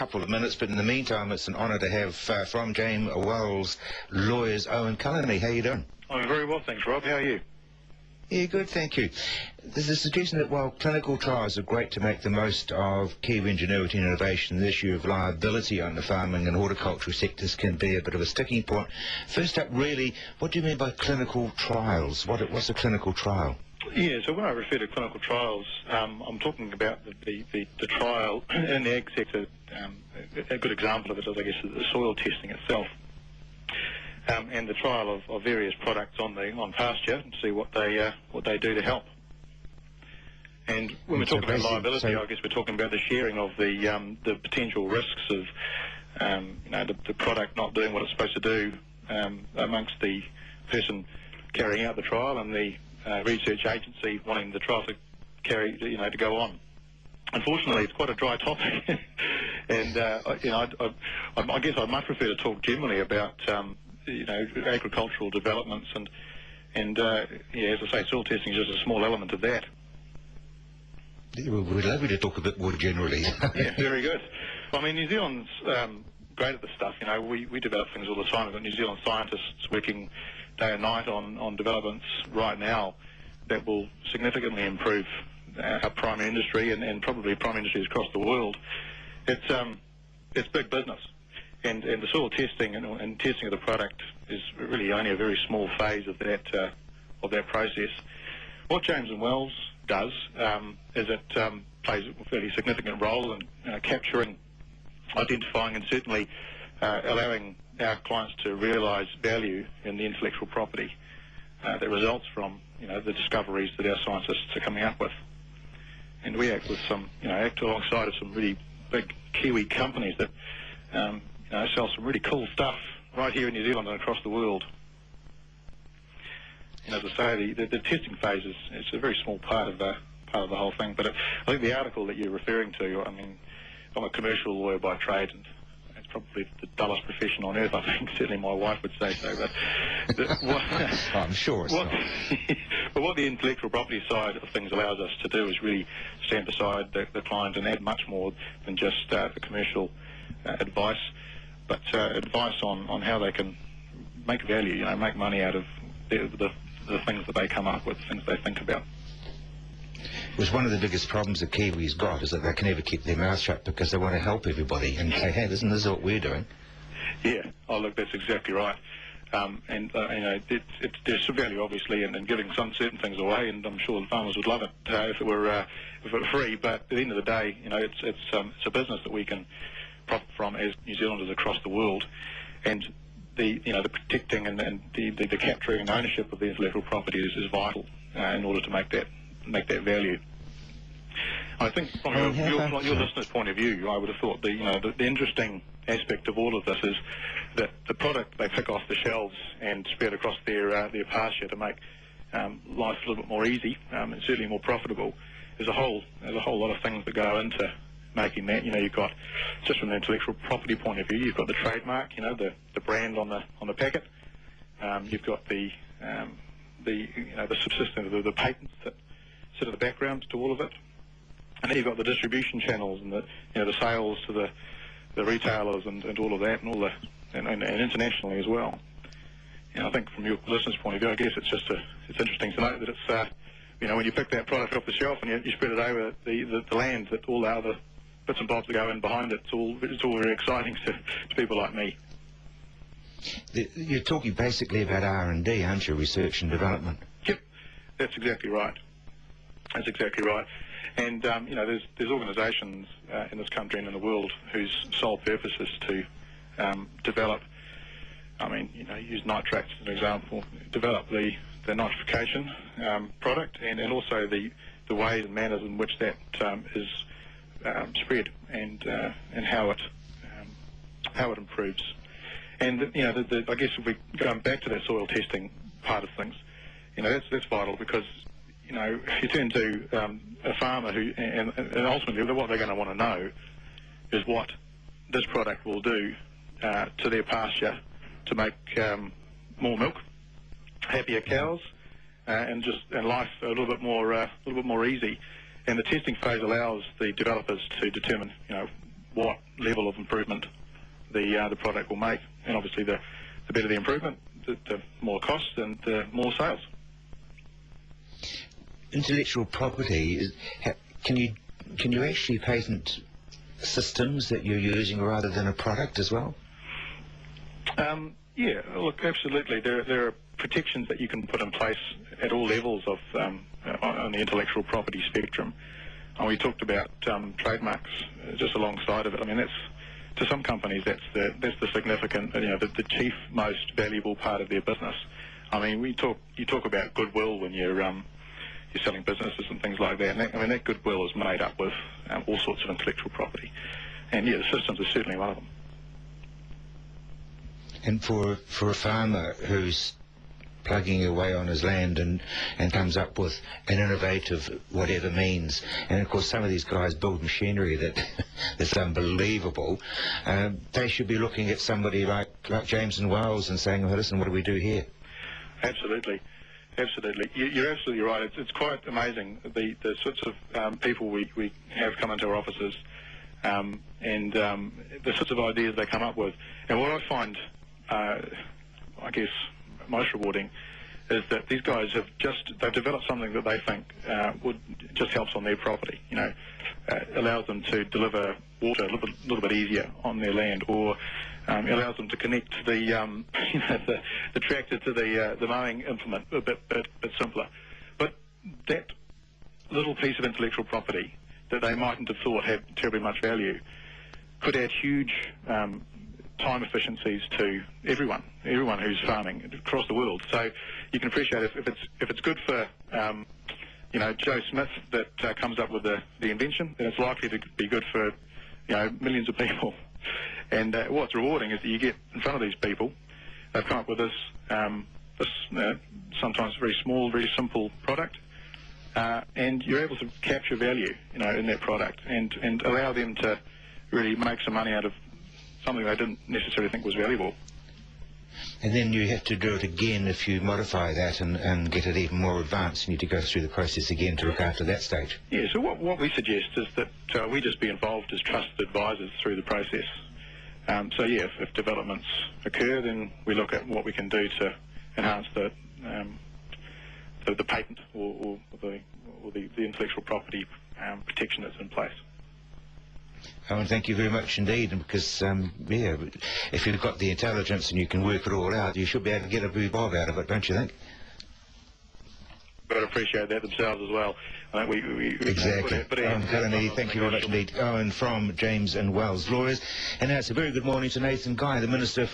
couple of minutes, but in the meantime, it's an honour to have from James Wells Lawyers Owen. How you doing? I'm very well, thanks, Rob. How are you? Yeah, good, thank you. There's a suggestion that while clinical trials are great to make the most of Kiwi ingenuity and innovation, the issue of liability on the farming and horticultural sectors can be a bit of a sticking point. First up, really, what do you mean by clinical trials? What's a clinical trial? Yeah, so when I refer to clinical trials, I'm talking about the trial in the ag sector. A good example of it is, I guess, the soil testing itself. And the trial of various products on pasture and see what they do to help. And when we're talking about liability, I guess we're talking about the sharing of the potential risks of the product not doing what it's supposed to do amongst the person carrying out the trial and the research agency wanting the trial to go on. Unfortunately, it's quite a dry topic, and I guess I'd much prefer to talk generally about agricultural developments and as I say, soil testing is just a small element of that. We'd love you to talk a bit more generally. Yeah, very good. I mean, New Zealand's great at this stuff. We develop things all the time. We've got New Zealand scientists working day and night on developments right now that will significantly improve our primary industry and probably primary industries across the world. It's big business. And the soil testing and testing of the product is really only a very small phase of that process. What James and Wells does is it plays a fairly significant role in capturing, identifying, and certainly allowing our clients to realise value in the intellectual property that results from the discoveries that our scientists are coming up with. And we act with act alongside of some really big Kiwi companies that sell some really cool stuff right here in New Zealand and across the world. And as I say, the testing phase is a very small part of the whole thing. But I think the article that you're referring to, I mean, I'm a commercial lawyer by trade, and it's probably the dullest profession on earth, I think. Certainly my wife would say so. But I'm sure it's not. But what the intellectual property side of things allows us to do is really stand beside the client and add much more than just the commercial advice, but advice on how they can make value, make money out of the things that they come up with, things they think about. Because one of the biggest problems that Kiwis got is that they can never keep their mouth shut because they want to help everybody, and they have, isn't this what we're doing? Yeah, look, that's exactly right. There's some value, obviously, in giving some certain things away, and I'm sure the farmers would love it if it were free. But at the end of the day, it's a business that we can profit from as New Zealanders across the world, and the protecting and the capturing and ownership of the intellectual property is vital in order to make that value. I think from your listener's point of view, I would have thought the interesting aspect of all of this is that the product they pick off the shelves and spread across their pasture to make life a little bit more easy and certainly more profitable. There's a whole lot of things that go into making that. You've got, just from the intellectual property point of view, you've got the trademark, the brand on the packet. You've got the subsistence, the patents that sit in the background to all of it, and then you've got the distribution channels and the sales to the retailers and all of that, and internationally as well. I think from your listener's point of view, I guess it's interesting to note that it's when you pick that product off the shelf and you spread it over the land, that all the other bits and bobs that go in behind it, it's all very exciting to people like me. You're talking basically about R&D, aren't you? Research and development. Yep, that's exactly right. That's exactly right. And there's organisations in this country and in the world whose sole purpose is to develop. Use nitrates as an example. Develop the nitrification product and also the ways and manners in which that is spread and how it improves. And I guess if we go back to that soil testing part of things, that's vital, because you turn to a farmer who and ultimately what they're going to want to know is what this product will do to their pasture to make more milk, happier cows, and life a little bit more easy. And the testing phase allows the developers to determine what level of improvement the product will make. And obviously the better the improvement, the more cost and the more sales. Intellectual property, can you actually patent systems that you're using rather than a product as well? Yeah, look, absolutely. There are protections that you can put in place at all levels of on the intellectual property spectrum. And we talked about trademarks just alongside of it. I mean, that's, to some companies, that's the significant, the chief most valuable part of their business. I mean, you talk about goodwill when you're selling businesses and things like that. And that goodwill is made up with all sorts of intellectual property. And yeah, the systems are certainly one of them. And for a farmer who's plugging away on his land and comes up with an innovative whatever means, and of course some of these guys build machinery that's unbelievable, they should be looking at somebody like James and Wells and saying, well, listen, what do we do here? Absolutely. Absolutely. You're absolutely right. It's quite amazing, the sorts of people we have come into our offices and the sorts of ideas they come up with. And what I find, I guess, most rewarding is that these guys they've developed something that they think would just helps on their property, allows them to deliver water a little bit easier on their land, or allows them to connect the tractor to the mowing implement a bit simpler. But that little piece of intellectual property that they mightn't have thought had terribly much value could add huge time efficiencies to everyone who's farming across the world. So you can appreciate if it's good for Joe Smith that comes up with the invention, then it's likely to be good for millions of people. And what's rewarding is that you get in front of these people. They've come up with this sometimes very small, very simple product, and you're able to capture value in that product and allow them to really make some money out of something they didn't necessarily think was valuable. And then you have to do it again if you modify that and get it even more advanced. You need to go through the process again to look after that stage. Yeah, so what we suggest is that we just be involved as trusted advisors through the process. So yeah, if developments occur, then we look at what we can do to enhance the patent or the intellectual property protection that's in place. Owen, thank you very much indeed, because, yeah, if you've got the intelligence and you can work it all out, you should be able to get a blue bob out of it, don't you think? But appreciate that themselves as well. I think we exactly. Thank you very much indeed. Owen from James and Wells Lawyers. And now it's a very good morning to Nathan Guy, the Minister for